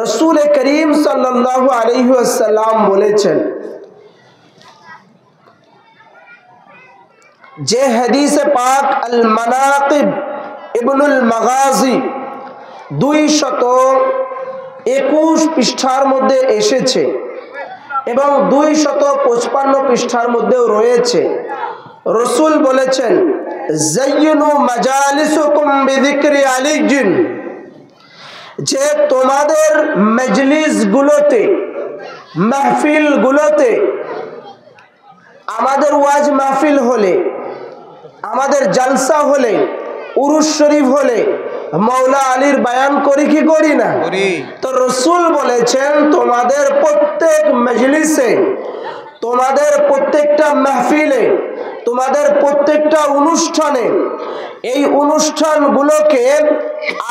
রাসূল করিম সাল্লাল্লাহু আলাইহি ওয়াসাল্লাম বলেছেন, যে হাদিসে পাক আল মানাকিব ইবনুল মাগাজি 221 পৃষ্ঠার মধ্যে এসেছে এবং 255 পৃষ্ঠার মধ্যেও রয়েছে। রাসূল বলেছেন, যায়্যিনু মাজালিসুকুম বিযিকরি আলিয়্যিন, যে তোমাদের মজলিসগুলোতে, মাহফিলগুলোতে, আমাদের ওয়াজ মাহফিল হলে, আমাদের জলসা হলে, উরুস শরীফ হলে মৌলা আলীর বয়ান করি কি করি না? তো রাসূল বলেছেন, তোমাদের প্রত্যেক মজলিসে, তোমাদের প্রত্যেকটা মাহফিলে, তোমাদের প্রত্যেকটা অনুষ্ঠানে, এই অনুষ্ঠানগুলোকে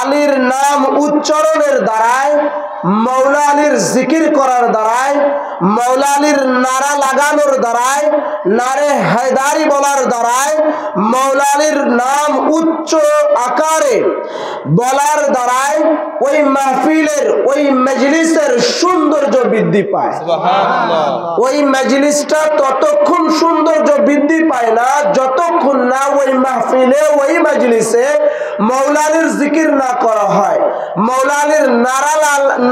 আলীর নাম উচ্চারণের দ্বারায়, মৌলা আলীর জিকির করার দ্বারায়, মৌলা আলীর নারা লাগানোর দ্বারায়, নারে হায়দারি বলার দ্বারায়, মৌলা আলীর নাম উচ্চ আকারে বলার দ্বারায় ওই মাহফিলের, ওই মজলিসের সৌন্দর্য বৃদ্ধি পায়। সুবহানাল্লাহ। ওই মজলিসটা ততক্ষণ সৌন্দর্য বৃদ্ধি পায় না যতক্ষণ না ওই মাহফিলে, ওই মজলিসে মৌলা আলীর জিকির না করা হয়, মৌলা আলীর নারা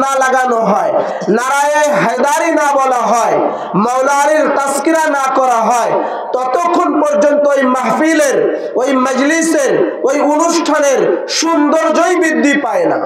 না লাগানো হয়, নারায়ে হায়দারি না বলা হয়, মৌলা আলীর তাজকিরা না করা হয়, ততক্ষণ পর্যন্ত ওই মাহফিলের, ওই মজলিসের, ওই অনুষ্ঠানের সৌন্দর্যই বৃদ্ধি পায় না।